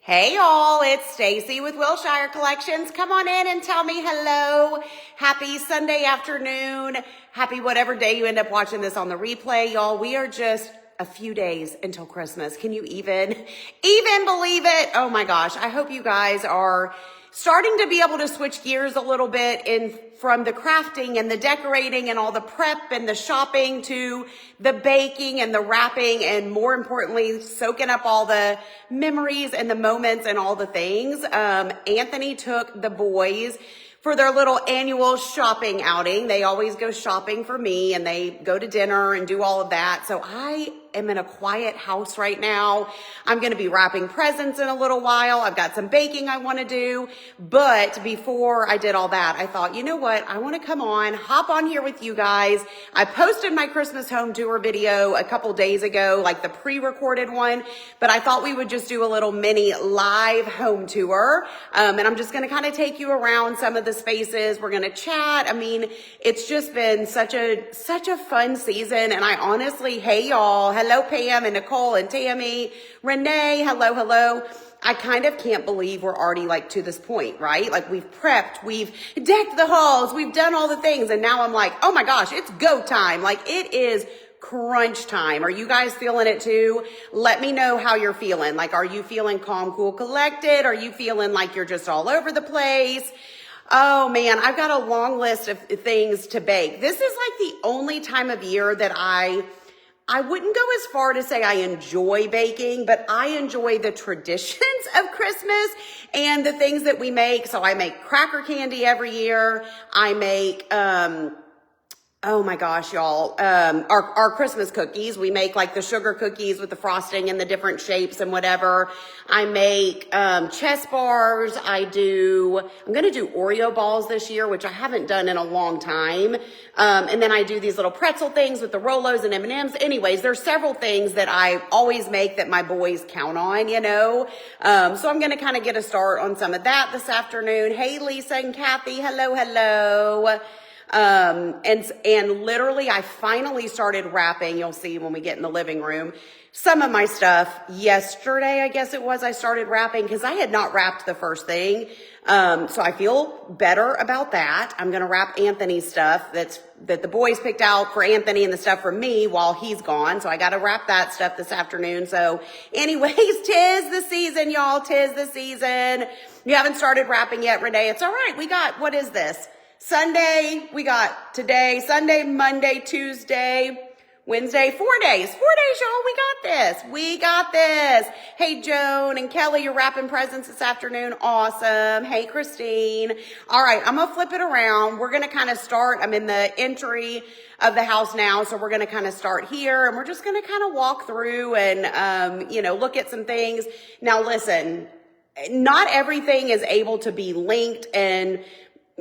Hey y'all, it's Stacy with Wilshire Collections. Come on in and tell me hello. Happy Sunday afternoon. Happy whatever day you end up watching this on the replay, y'all. We are just a few days until Christmas. Can you even believe it? Oh my gosh. I hope you guys are starting to be able to switch gears a little bit from the crafting and the decorating and all the prep and the shopping to the baking and the wrapping, and more importantly, soaking up all the memories and the moments and all the things. Anthony took the boys for their little annual shopping outing. They always go shopping for me and they go to dinner and do all of that. So I am in a quiet house right now. I'm going to be wrapping presents in a little while. I've got some baking I want to do. But before I did all that, I thought, you know what? I want to come on, hop on here with you guys. I posted my Christmas home tour video a couple days ago, like the pre-recorded one, but I thought we would just do a little mini live home tour. And I'm just going to kind of take you around some of the spaces. We're going to chat. I mean, it's just been such a fun season. And I honestly, hey y'all, hello Pam and Nicole and Tammy, Renee, hello. I kind of can't believe we're already like to this point, right? Like we've prepped, we've decked the halls, we've done all the things. And now I'm like, oh my gosh, it's go time. Like it is crunch time. Are you guys feeling it too? Let me know how you're feeling. Like, are you feeling calm, cool, collected? Are you feeling like you're just all over the place? Oh man, I've got a long list of things to bake. This is like the only time of year that I wouldn't go as far to say I enjoy baking, but I enjoy the traditions of Christmas and the things that we make. So I make cracker candy every year. I make, oh my gosh, y'all, our Christmas cookies. We make like the sugar cookies with the frosting and the different shapes and whatever. I make, chess bars. I'm going to do Oreo balls this year, which I haven't done in a long time. And then I do these little pretzel things with the Rolos and M&Ms. Anyways, there's several things that I always make that my boys count on, you know? So I'm going to kind of get a start on some of that this afternoon. Hey, Lisa and Kathy. Hello. And literally I finally started wrapping. You'll see when we get in the living room, some of my stuff yesterday, I guess it was, I started wrapping because I had not wrapped the first thing. So I feel better about that. I'm going to wrap Anthony's stuff that the boys picked out for Anthony and the stuff for me while he's gone. So I got to wrap that stuff this afternoon. So anyways, tis the season, y'all. Tis the season. You haven't started wrapping yet, Renee. It's all right. We got, what is this? Sunday, we got today, Sunday, Monday, Tuesday, Wednesday, 4 days, y'all. We got this. Hey, Joan and Kelly, you're wrapping presents this afternoon. Awesome. Hey, Christine. All right. I'm going to flip it around. We're going to kind of start. I'm in the entry of the house now. So we're going to kind of start here and we're just going to kind of walk through and, look at some things. Now, listen, not everything is able to be linked, and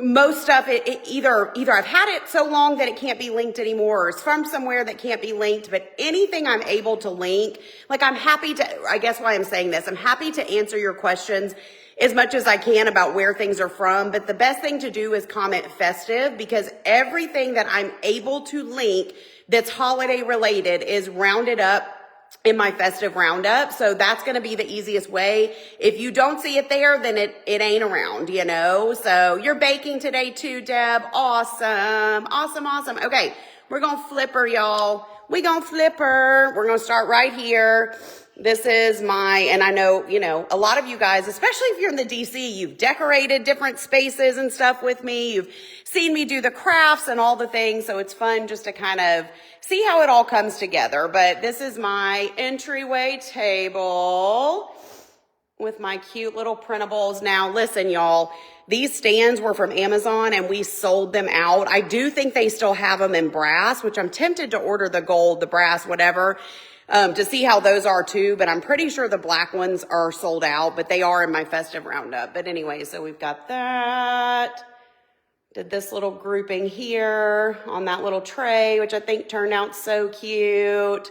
most stuff, either I've had it so long that it can't be linked anymore, or it's from somewhere that can't be linked, but anything I'm able to link, like I'm happy to, I guess why I'm saying this, I'm happy to answer your questions as much as I can about where things are from, but the best thing to do is comment festive, because everything that I'm able to link that's holiday related is rounded up in my festive roundup. So that's going to be the easiest way. If you don't see it there, then it ain't around, you know? So you're baking today too, Deb. Awesome. Okay. We're going to flip her, y'all. We're going to start right here. This is and I know, a lot of you guys, especially if you're in the DC, you've decorated different spaces and stuff with me. You've seen me do the crafts and all the things. So it's fun just to kind of see how it all comes together. But this is my entryway table with my cute little printables. Now, listen, y'all, these stands were from Amazon and we sold them out. I do think they still have them in brass, which I'm tempted to order the gold, the brass, whatever, to see how those are too. But I'm pretty sure the black ones are sold out, but they are in my festive roundup. But anyway, so we've got that. Did this little grouping here on that little tray, which I think turned out so cute.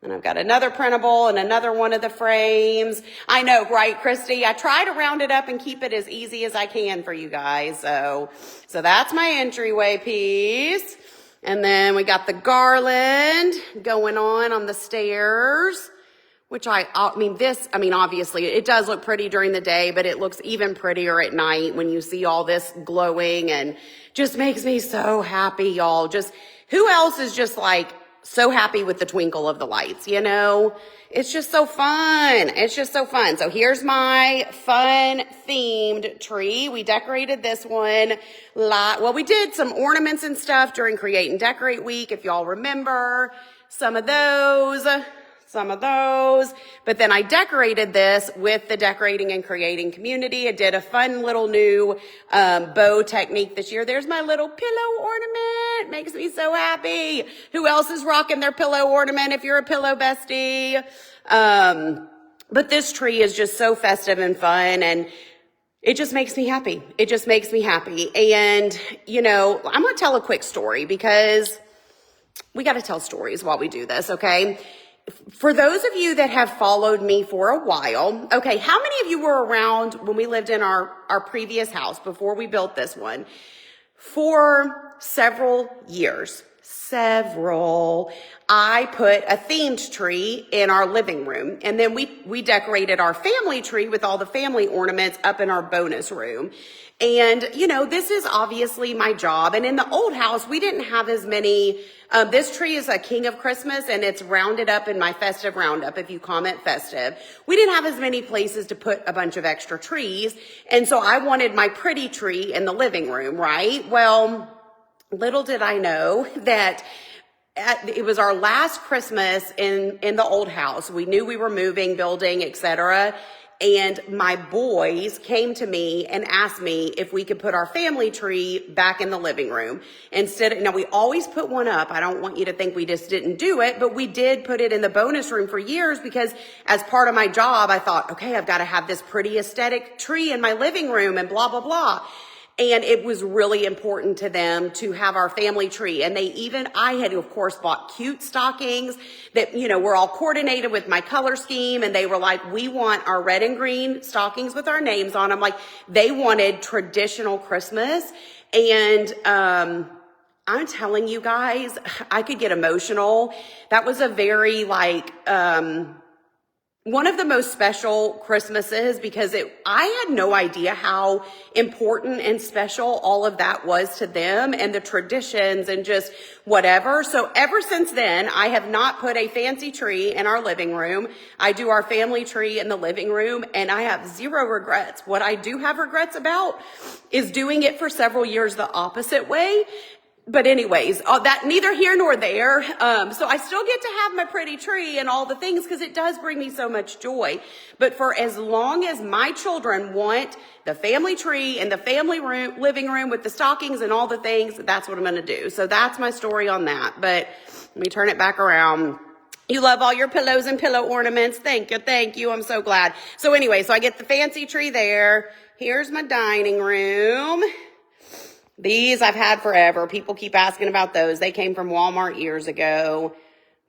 And I've got another printable and another one of the frames. I know, right, Christy? I try to round it up and keep it as easy as I can for you guys. So that's my entryway piece. And then we got the garland going on the stairs which obviously it does look pretty during the day, but it looks even prettier at night when you see all this glowing, and just makes me so happy, y'all. Just who else is just like so happy with the twinkle of the lights, you know? It's just so fun. It's just so fun. So here's my fun themed tree. We decorated this one. We did some ornaments and stuff during Create and Decorate Week, if y'all remember. Some of those. But then I decorated this with the decorating and creating community. I did a fun little new bow technique this year. There's my little pillow ornament. Makes me so happy. Who else is rocking their pillow ornament if you're a pillow bestie? But this tree is just so festive and fun, and it just makes me happy. It just makes me happy. And, you know, I'm going to tell a quick story because we got to tell stories while we do this, okay? For those of you that have followed me for a while, okay, how many of you were around when we lived in our previous house before we built this one? For several years, I put a themed tree in our living room, and then we decorated our family tree with all the family ornaments up in our bonus room. And, you know, this is obviously my job. And in the old house, we didn't have as many. This tree is a king of Christmas, and it's rounded up in my festive roundup if you comment festive. We didn't have as many places to put a bunch of extra trees. And so I wanted my pretty tree in the living room, right? Well, little did I know that it was our last Christmas in the old house. We knew we were moving, building, etc. And my boys came to me and asked me if we could put our family tree back in the living room. Now we always put one up. I don't want you to think we just didn't do it, but we did put it in the bonus room for years because as part of my job, I thought, okay, I've got to have this pretty aesthetic tree in my living room and blah, blah, blah. And it was really important to them to have our family tree. And I had, of course, bought cute stockings that, you know, were all coordinated with my color scheme. And they were like, we want our red and green stockings with our names on them. Like, they wanted traditional Christmas. And, I'm telling you guys, I could get emotional. That was a very one of the most special Christmases because I had no idea how important and special all of that was to them and the traditions and just whatever. So ever since then, I have not put a fancy tree in our living room. I do our family tree in the living room, and I have zero regrets. What I do have regrets about is doing it for several years the opposite way. But anyways, that neither here nor there. So I still get to have my pretty tree and all the things because it does bring me so much joy. But for as long as my children want the family tree and the family living room with the stockings and all the things, that's what I'm going to do. So that's my story on that. But let me turn it back around. You love all your pillows and pillow ornaments. Thank you. Thank you. I'm so glad. So anyway, so I get the fancy tree there. Here's my dining room. These I've had forever. People keep asking about those. They came from Walmart years ago.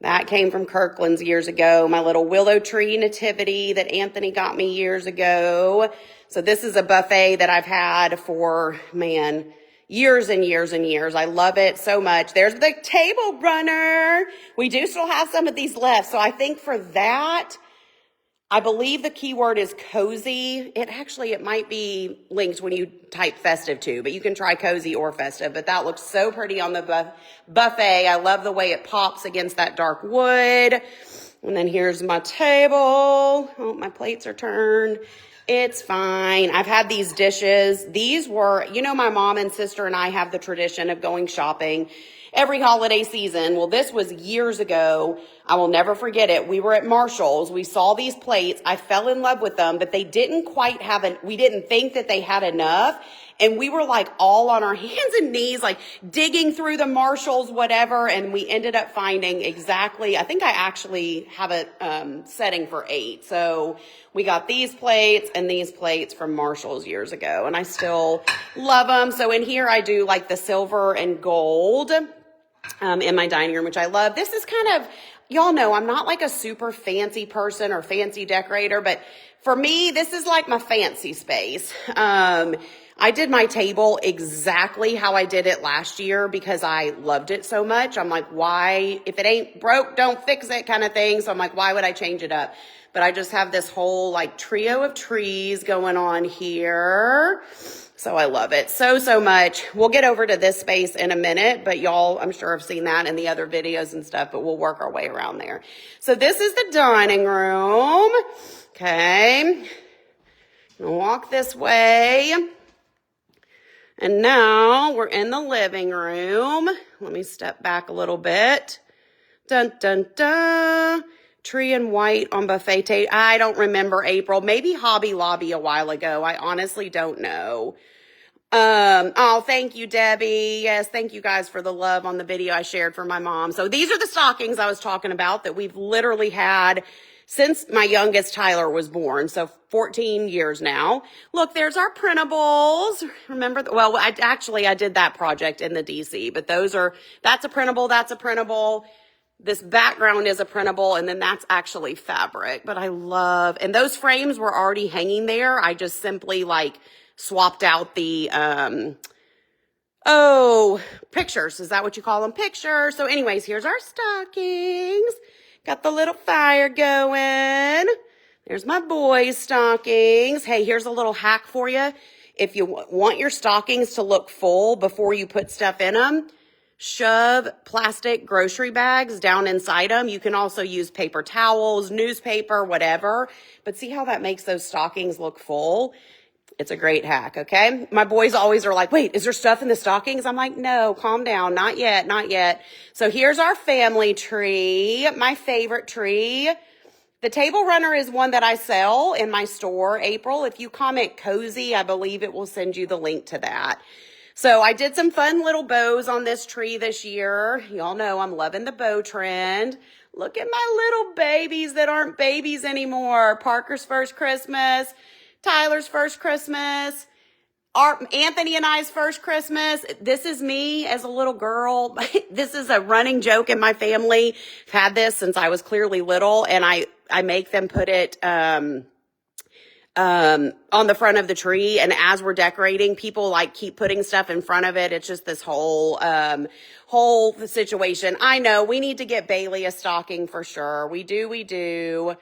That came from Kirkland's years ago. My little willow tree nativity that Anthony got me years ago. So this is a buffet that I've had for, years and years and years. I love it so much. There's the table runner. We do still have some of these left. So I think for that, I believe the keyword is cozy. It might be linked when you type festive too, but you can try cozy or festive. But that looks so pretty on the buffet. I love the way it pops against that dark wood. And then here's my table. Oh, my plates are turned. It's fine. I've had these dishes. These were, my mom and sister and I have the tradition of going shopping every holiday season. Well, this was years ago. I will never forget it. We were at Marshall's. We saw these plates. I fell in love with them, but they didn't quite we didn't think that they had enough. And we were like all on our hands and knees, like digging through the Marshalls, whatever. And we ended up finding exactly, I think I actually have a setting for 8. So we got these plates and these plates from Marshalls years ago. And I still love them. So in here I do like the silver and gold in my dining room, which I love. This is kind of y'all know I'm not like a super fancy person or fancy decorator, but for me, this is like my fancy space. I did my table exactly how I did it last year because I loved it so much. I'm like, why, if it ain't broke, don't fix it kind of thing. So I'm like, why would I change it up? But I just have this whole like trio of trees going on here. So I love it so much. We'll get over to this space in a minute, but y'all, I'm sure have seen that in the other videos and stuff, but we'll work our way around there. So this is the dining room. Okay. I'll walk this way. And now we're in the living room. Let me step back a little bit. Dun, dun, dun. Tree and white on buffet table. I don't remember, April. Maybe Hobby Lobby a while ago. I honestly don't know. Oh, thank you, Debbie. Yes, thank you guys for the love on the video I shared for my mom. So these are the stockings I was talking about that we've literally had since my youngest Tyler was born. So 14 years now. Look, there's our printables. Remember, well, I did that project in the DC, but that's a printable, that's a printable. This background is a printable, and then that's actually fabric. But I love, and those frames were already hanging there. I just simply like swapped out the, pictures. Is that what you call them? Pictures. So anyways, here's our stockings. Got the little fire going. There's my boys' stockings. Hey, here's a little hack for you. If you want your stockings to look full before you put stuff in them, shove plastic grocery bags down inside them. You can also use paper towels, newspaper, whatever. But see how that makes those stockings look full? It's a great hack, okay? My boys always are like, wait, is there stuff in the stockings? I'm like, no, calm down. Not yet, not yet. So here's our family tree, my favorite tree. The table runner is one that I sell in my store, April. If you comment cozy, I believe it will send you the link to that. So I did some fun little bows on this tree this year. Y'all know I'm loving the bow trend. Look at my little babies that aren't babies anymore. Parker's first Christmas. Tyler's first Christmas, Anthony and I's first Christmas. This is me as a little girl. This is a running joke in my family. I've had this since I was clearly little, and I make them put it on the front of the tree. And as we're decorating, people like keep putting stuff in front of it. It's just this whole situation. I know we need to get Bailey a stocking for sure. We do.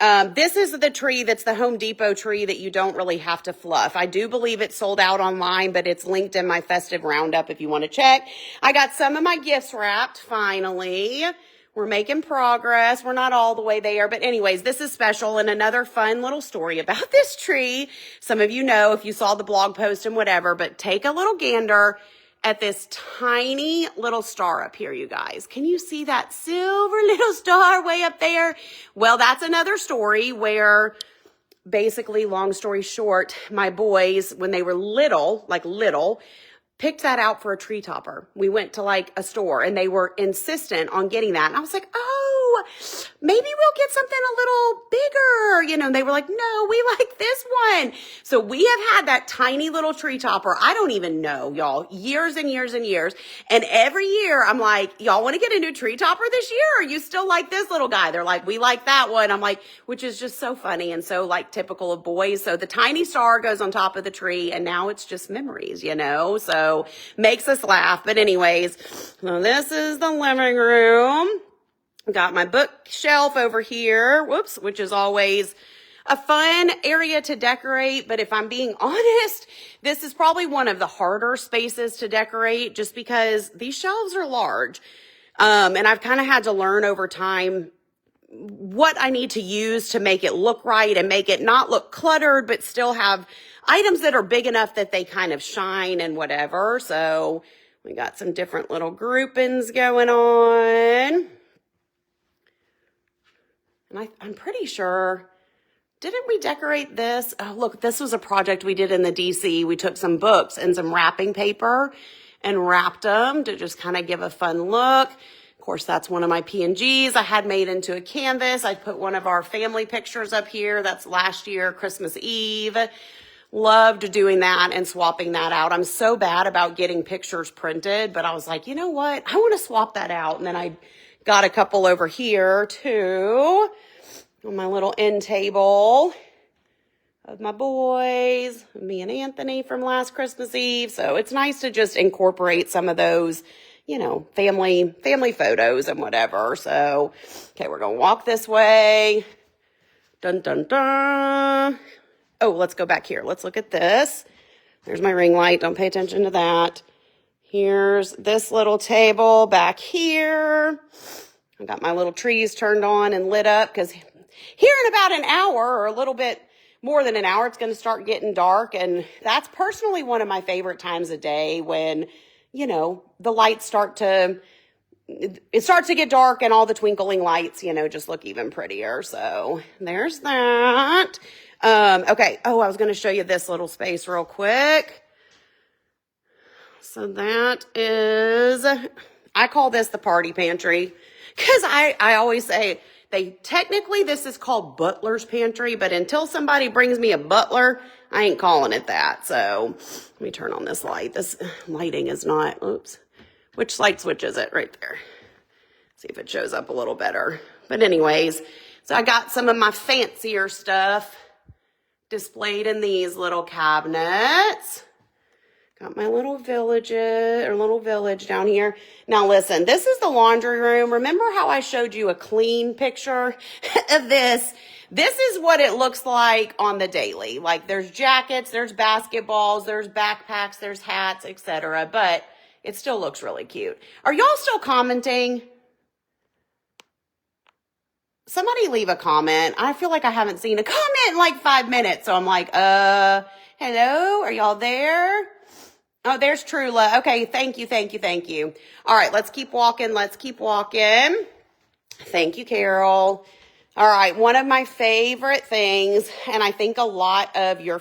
This is the tree that's the Home Depot tree that you don't really have to fluff. I do believe it's sold out online, but it's linked in my festive roundup if you want to check. I got some of my gifts wrapped finally. We're making progress. We're not all the way there, but anyways, this is special and another fun little story about this tree. Some of you know if you saw the blog post and whatever, but take a little gander at this tiny little star up here, you guys. Can you see that silver little star way up there? Well, that's another story where basically, long story short, my boys, when they were little, picked that out for a tree topper. We went to like a store and they were insistent on getting that. And I was like, oh, maybe we'll get something a little bigger. You know, and they were like, no, we like this one. So we have had that tiny little tree topper. I don't even know, y'all, years and years and years. And every year I'm like, y'all want to get a new tree topper this year? Or you still like this little guy? They're like, we like that one. I'm like, which is just so funny and so like typical of boys. So the tiny star goes on top of the tree and now it's just memories, you know? So makes us laugh. But anyways, so this is the living room. Got my bookshelf over here, which is always a fun area to decorate. But if I'm being honest, this is probably one of the harder spaces to decorate just because these shelves are large. And I've kind of had to learn over time what I need to use to make it look right and make it not look cluttered, but still have items that are big enough that they kind of shine and whatever. So we got some different little groupings going on. And I'm pretty sure, didn't we decorate this? Oh, look, this was a project we did in the DC. We took some books and some wrapping paper and wrapped them to just kind of give a fun look. Of course, that's one of my P&Gs I had made into a canvas. I put one of our family pictures up here. That's last year, Christmas Eve. Loved doing that and swapping that out. I'm so bad about getting pictures printed, but I was like, you know what? I want to swap that out. And then I Got a couple over here too on my little end table of my boys, me and Anthony from last Christmas Eve. So it's nice to just incorporate some of those, you know, family photos and whatever. So, okay, we're going to walk this way. Dun, dun, dun. Oh, let's go back here. Let's look at this. There's my ring light. Don't pay attention to that. Here's this little table back here. I got my little trees turned on and lit up because here in about an hour or a little bit more than an hour, it's going to start getting dark. And that's personally one of my favorite times of day when, you know, the lights it starts to get dark and all the twinkling lights, you know, just look even prettier. So there's that. Okay. Oh, I was going to show you this little space real quick. So that is, I call this the party pantry because I always say technically this is called butler's pantry, but until somebody brings me a butler, I ain't calling it that. So let me turn on this light. This lighting is not, oops. Which light switch is it? Right there. See if it shows up a little better. But anyways, so I got some of my fancier stuff displayed in these little cabinets. Got my little village down here. Now listen, this is the laundry room. Remember how I showed you a clean picture of this? This is what it looks like on the daily. Like there's jackets, there's basketballs, there's backpacks, there's hats, etc. But it still looks really cute. Are y'all still commenting? Somebody leave a comment. I feel like I haven't seen a comment in like 5 minutes. So I'm like, hello, are y'all there? Oh, there's Trula. Okay, thank you. All right, let's keep walking. Thank you, Carol. All right, one of my favorite things, and I think a lot of you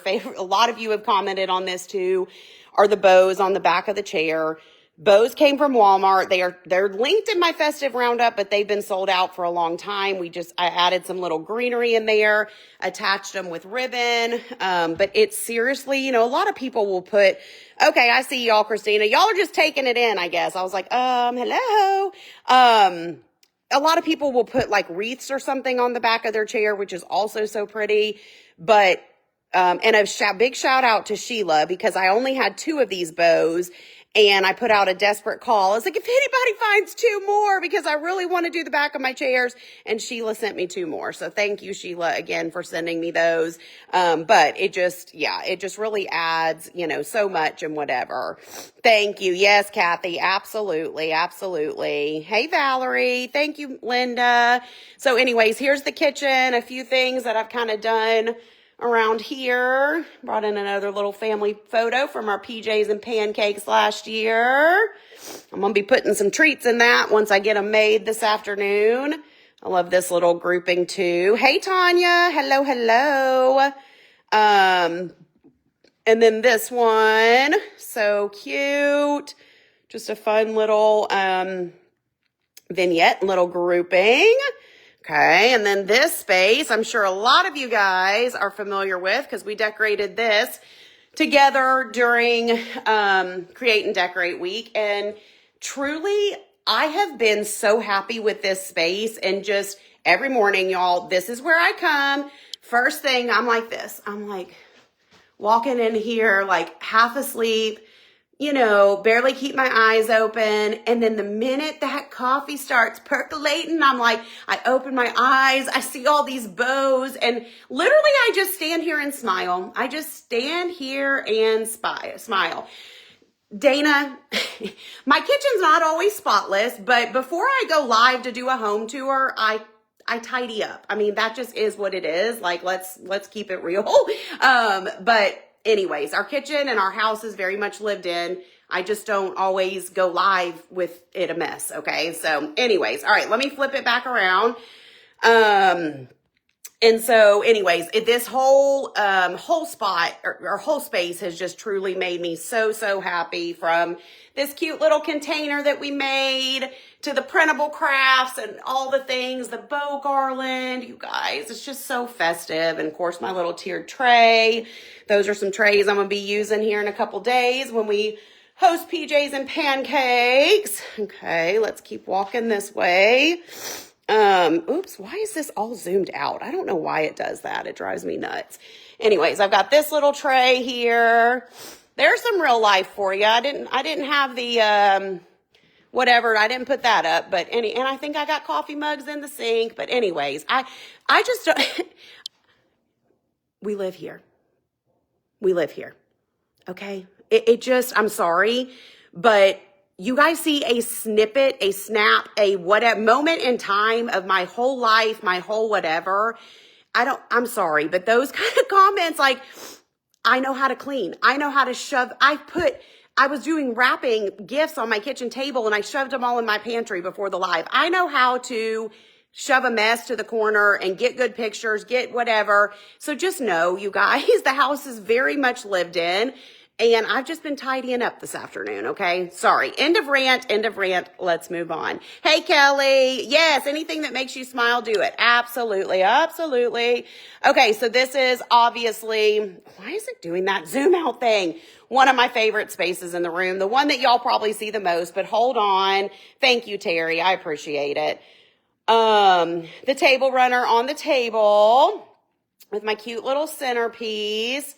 have commented on this too, are the bows on the back of the chair. Bows came from Walmart. They're linked in my festive roundup, but they've been sold out for a long time. I added some little greenery in there, attached them with ribbon. But it's seriously, you know, a lot of people will put, okay, I see y'all, Christina. Y'all are just taking it in, I guess. I was like, hello. A lot of people will put like wreaths or something on the back of their chair, which is also so pretty. But, and a big shout out to Sheila because I only had 2 of these bows. And I put out a desperate call. I was like, if anybody finds 2 more, because I really want to do the back of my chairs. And Sheila sent me 2 more. So thank you, Sheila, again, for sending me those. But it just really adds, you know, so much and whatever. Thank you. Yes, Kathy. Absolutely. Hey, Valerie. Thank you, Linda. So anyways, here's the kitchen. A few things that I've kind of done around here. Brought in another little family photo from our PJs and pancakes last year. I'm going to be putting some treats in that once I get them made this afternoon. I love this little grouping too. Hey, Tanya. Hello. And then this one, so cute. Just a fun little vignette, little grouping. Okay, and then this space, I'm sure a lot of you guys are familiar with because we decorated this together during Create and Decorate Week. And truly, I have been so happy with this space. And just every morning, y'all, this is where I come. First thing, I'm like this. I'm like walking in here like half asleep, you know, barely keep my eyes open. And then the minute that coffee starts percolating, I'm like, I open my eyes, I see all these bows, and literally I just stand here and smile. I just stand here and smile. Dana, my kitchen's not always spotless, but before I go live to do a home tour, I tidy up. I mean, that just is what it is. Like, let's keep it real. But anyways, our kitchen and our house is very much lived in. I just don't always go live with it a mess. Okay. So anyways, all right, let me flip it back around. And so anyways, this whole spot or whole space has just truly made me so happy, from this cute little container that we made to the printable crafts and all the things, the bow garland, you guys, it's just so festive. And of course, my little tiered tray. Those are some trays I'm going to be using here in a couple days when we Host PJs and pancakes. Okay, let's keep walking this way. Oops, why is this all zoomed out? I don't know why it does that. It drives me nuts. Anyways, I've got this little tray here. There's some real life for you. I didn't have the, whatever. I didn't put that up, but and I think I got coffee mugs in the sink. But anyways, I just don't, we live here. We live here. Okay. It just, I'm sorry, but you guys see a snippet, a snap, a whatever moment in time of my whole life, my whole whatever. I'm sorry, but those kind of comments, like, I know how to clean. I know how to shove. I was doing wrapping gifts on my kitchen table and I shoved them all in my pantry before the live. I know how to shove a mess to the corner and get good pictures, get whatever. So just know, you guys, the house is very much lived in. And I've just been tidying up this afternoon, okay? Sorry. End of rant. Let's move on. Hey, Kelly. Yes, anything that makes you smile, do it. Absolutely. Okay, so this is obviously, why is it doing that zoom out thing? One of my favorite spaces in the room. The one that y'all probably see the most, but hold on. Thank you, Terry. I appreciate it. The table runner on the table with my cute little centerpiece.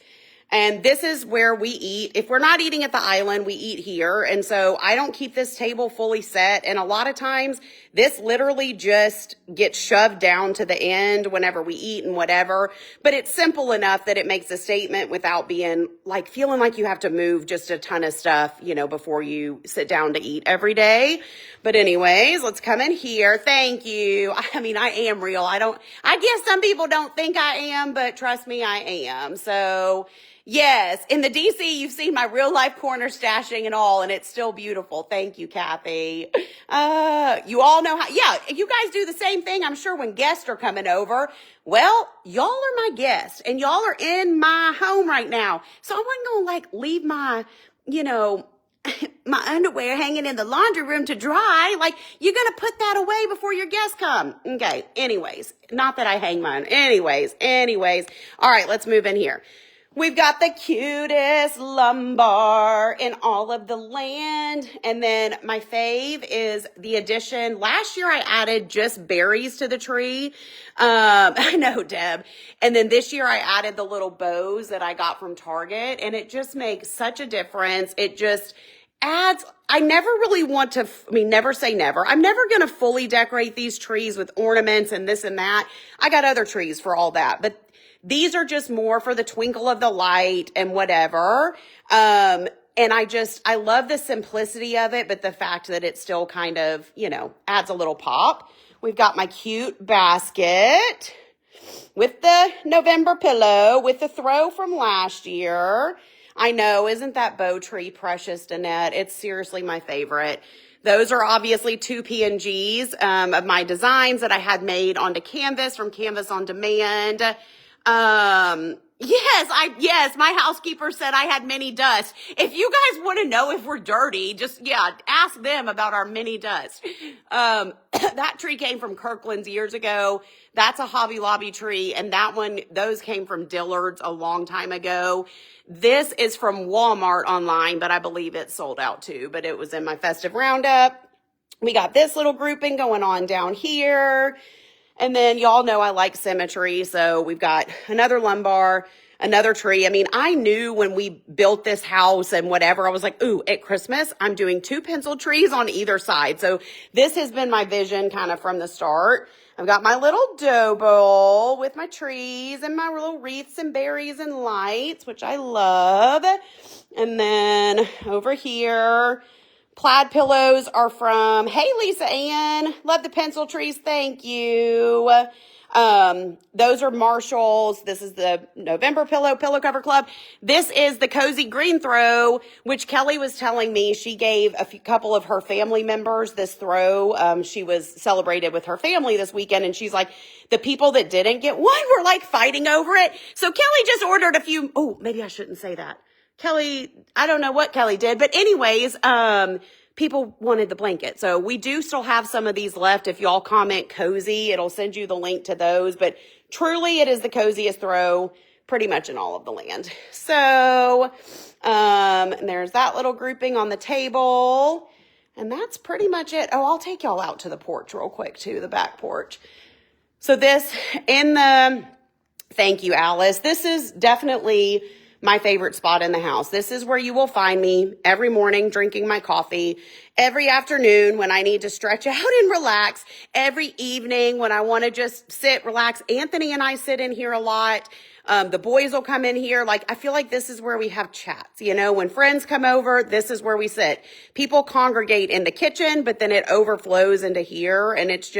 And this is where we eat. If we're not eating at the island, we eat here. And so I don't keep this table fully set. And a lot of times this literally just gets shoved down to the end whenever we eat and whatever. But it's simple enough that it makes a statement without being like feeling like you have to move just a ton of stuff, you know, before you sit down to eat every day. But anyways, let's come in here. Thank you. I mean, I am real. I guess some people don't think I am, but trust me, I am. So yes, in the DC, you've seen my real life corner stashing and all, and it's still beautiful. Thank you, Kathy. You all know how, yeah, you guys do the same thing, I'm sure, when guests are coming over. Well, y'all are my guests, and y'all are in my home right now. So I wasn't going to like leave my, you know, my underwear hanging in the laundry room to dry. Like, you're going to put that away before your guests come. Okay, anyways, not that I hang mine. Anyways. All right, let's move in here. We've got the cutest lumbar in all of the land. And then my fave is the addition. Last year I added just berries to the tree. I know, Deb. And then this year I added the little bows that I got from Target. And it just makes such a difference. It just adds, I never really want to, never say never. I'm never going to fully decorate these trees with ornaments and this and that. I got other trees for all that. But these are just more for the twinkle of the light and whatever. And I love the simplicity of it, but the fact that it still kind of, you know, adds a little pop. We've got my cute basket with the November pillow with the throw from last year. I know, isn't that bow tree precious, Danette? It's seriously my favorite. Those are obviously 2 PNGs of my designs that I had made onto canvas from Canvas on Demand. Yes, my housekeeper said I had mini dust. If you guys want to know if we're dirty, just, ask them about our mini dust. That tree came from Kirkland's years ago. That's a Hobby Lobby tree. And those came from Dillard's a long time ago. This is from Walmart online, but I believe it's sold out too, but it was in my festive roundup. We got this little grouping going on down here. And then y'all know I like symmetry. So we've got another lumbar, another tree. I knew when we built this house and whatever, I was like, ooh, at Christmas, I'm doing 2 pencil trees on either side. So this has been my vision kind of from the start. I've got my little dough bowl with my trees and my little wreaths and berries and lights, which I love. And then over here, plaid pillows are from, hey, Lisa Ann, love the pencil trees. Thank you. Those are Marshall's. This is the November Pillow Cover Club. This is the Cozy Green Throw, which Kelly was telling me she gave couple of her family members this throw. She was celebrated with her family this weekend, and she's like, the people that didn't get one were like fighting over it. So Kelly just ordered a few. Oh, maybe I shouldn't say that. Kelly, I don't know what Kelly did, but anyways, people wanted the blanket. So we do still have some of these left. If y'all comment cozy, it'll send you the link to those. But truly, it is the coziest throw. pretty much in all of the land. So, and there's that little grouping on the table. And that's pretty much it. Oh, I'll take y'all out to the porch real quick too, the back porch. So this thank you, Alice. This is definitely my favorite spot in the house. This is where you will find me every morning drinking my coffee, every afternoon when I need to stretch out and relax, every evening when I want to just sit, relax. Anthony and I sit in here a lot. The boys will come in here. Like, I feel like this is where we have chats. You know, when friends come over, this is where we sit. People congregate in the kitchen, but then it overflows into here. And it's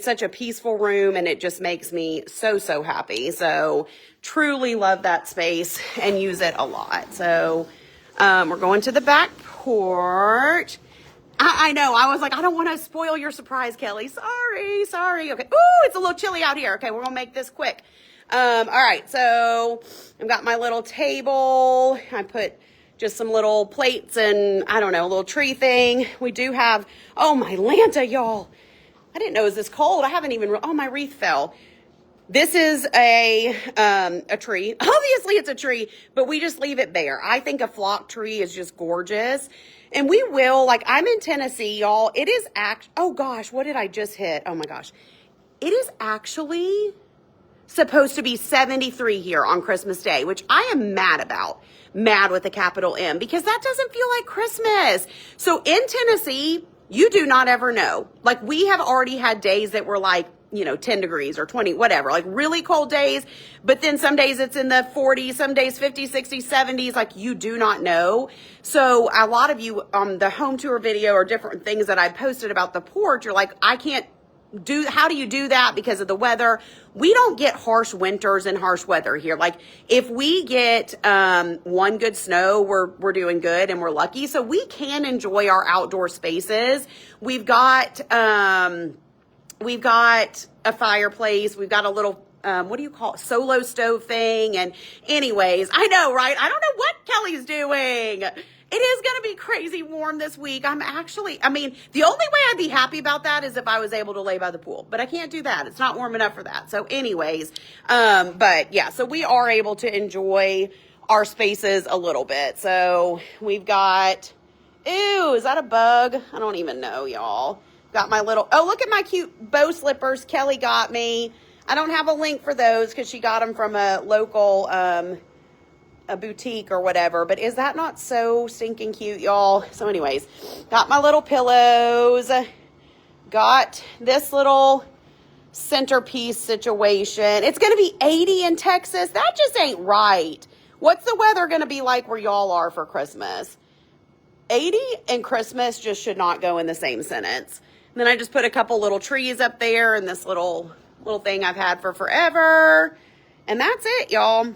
such a peaceful room, and it just makes me so, so happy. So truly love that space and use it a lot. So we're going to the back porch. I know. I was like, I don't want to spoil your surprise, Kelly. Sorry. Okay. Ooh, it's a little chilly out here. Okay, we're going to make this quick. All right, so I've got my little table. I put just some little plates and, I don't know, a little tree thing. We do have, oh, my Lanta, y'all. I didn't know it was this cold. I haven't even, oh, my wreath fell. This is a tree. Obviously, it's a tree, but we just leave it there. I think a flock tree is just gorgeous. And we will, like, I'm in Tennessee, y'all. It is oh, gosh, what did I just hit? Oh, my gosh. It is actually supposed to be 73 here on Christmas Day, which I am mad about. Mad with a capital M, because that doesn't feel like Christmas. So in Tennessee, you do not ever know. Like, we have already had days that were like, 10 degrees or 20, whatever, like really cold days. But then some days it's in the 40s, some days 50s, 60s, 70s, like you do not know. So a lot of you on the home tour video or different things that I posted about the porch, you're like, how do you do that because of the weather? We don't get harsh winters and harsh weather here. Like, if we get one good snow, we're doing good and we're lucky. So we can enjoy our outdoor spaces. We've got a fireplace. We've got a little what do you call it? Solo stove thing. And anyways, I know, right? I don't know what Kelly's doing. It is going to be crazy warm this week. The only way I'd be happy about that is if I was able to lay by the pool, but I can't do that. It's not warm enough for that. So anyways, but yeah, so we are able to enjoy our spaces a little bit. So we've got, ew, is that a bug? I don't even know, y'all. Got my little, oh, look at my cute bow slippers Kelly got me. I don't have a link for those because she got them from a local, a boutique or whatever, but is that not so stinking cute, y'all? So anyways, got my little pillows, got this little centerpiece situation. It's going to be 80 in Texas. That just ain't right. What's the weather going to be like where y'all are for Christmas? 80 and Christmas just should not go in the same sentence. And then I just put a couple little trees up there and this little thing I've had for forever. And that's it, y'all.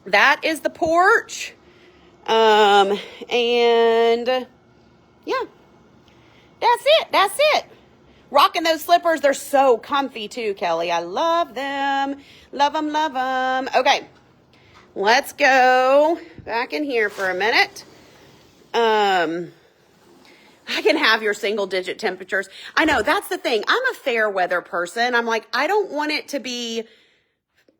That is the porch. And yeah, that's it. Rocking those slippers. They're so comfy too, Kelly. I love them. Love them. Okay. Let's go back in here for a minute. I can have your single digit temperatures. I know, that's the thing. I'm a fair weather person. I'm like, I don't want it to be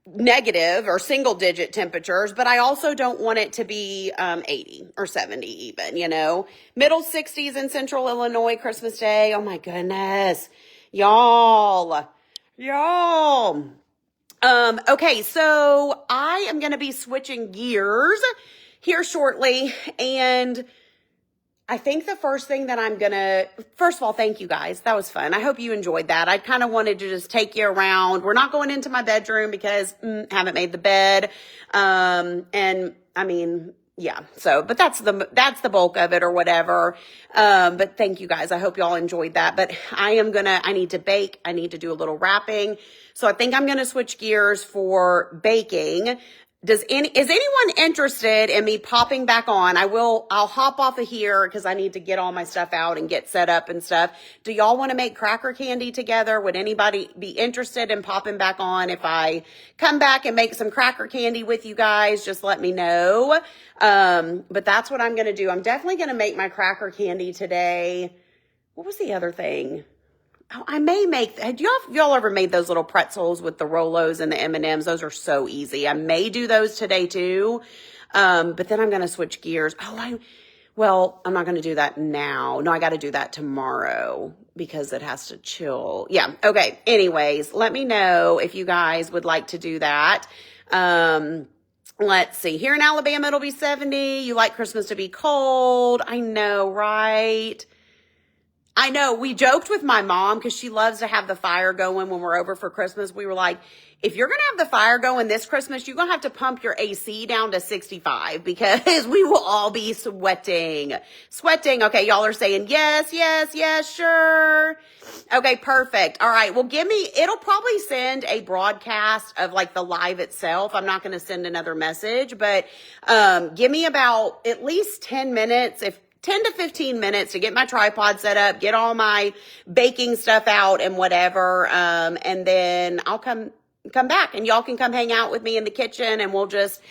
negative or single digit temperatures, but I also don't want it to be 80 or 70 even, middle 60s in central Illinois Christmas Day. Oh my goodness, y'all. Okay, so I am going to be switching gears here shortly, and I think the first thing that first of all, thank you guys. That was fun. I hope you enjoyed that. I kind of wanted to just take you around. We're not going into my bedroom because haven't made the bed. Yeah, so, but that's the bulk of it or whatever. But thank you guys. I hope y'all enjoyed that. But I need to bake. I need to do a little wrapping. So I think I'm going to switch gears for baking. Is anyone interested in me popping back on? I'll hop off of here because I need to get all my stuff out and get set up and stuff. Do y'all want to make cracker candy together? Would anybody be interested in popping back on? If I come back and make some cracker candy with you guys, just let me know. But that's what I'm going to do. I'm definitely going to make my cracker candy today. What was the other thing? Oh, I may make, have y'all ever made those little pretzels with the Rolos and the M&Ms? Those are so easy. I may do those today too. But then I'm going to switch gears. Well, I'm not going to do that now. No, I got to do that tomorrow because it has to chill. Yeah. Okay. Anyways, let me know if you guys would like to do that. Let's see. Here in Alabama, it'll be 70. You like Christmas to be cold. I know, right? I know. We joked with my mom because she loves to have the fire going when we're over for Christmas. We were like, if you're going to have the fire going this Christmas, you're going to have to pump your AC down to 65 because we will all be sweating. Sweating. Okay, y'all are saying yes, yes, yes, sure. Okay, perfect. All right. Well, it'll probably send a broadcast of like the live itself. I'm not going to send another message, but give me about at least 10 minutes, 10 to 15 minutes to get my tripod set up, get all my baking stuff out and whatever. And then I'll come back and y'all can come hang out with me in the kitchen and we'll just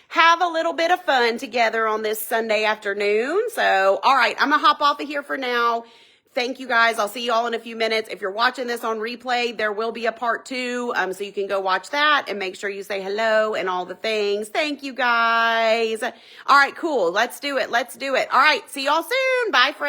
have a little bit of fun together on this Sunday afternoon. So, all right, I'm going to hop off of here for now. Thank you guys. I'll see you all in a few minutes. If you're watching this on replay, there will be a part 2. So you can go watch that and make sure you say hello and all the things. Thank you guys. All right, cool. Let's do it. All right. See y'all soon. Bye, friends.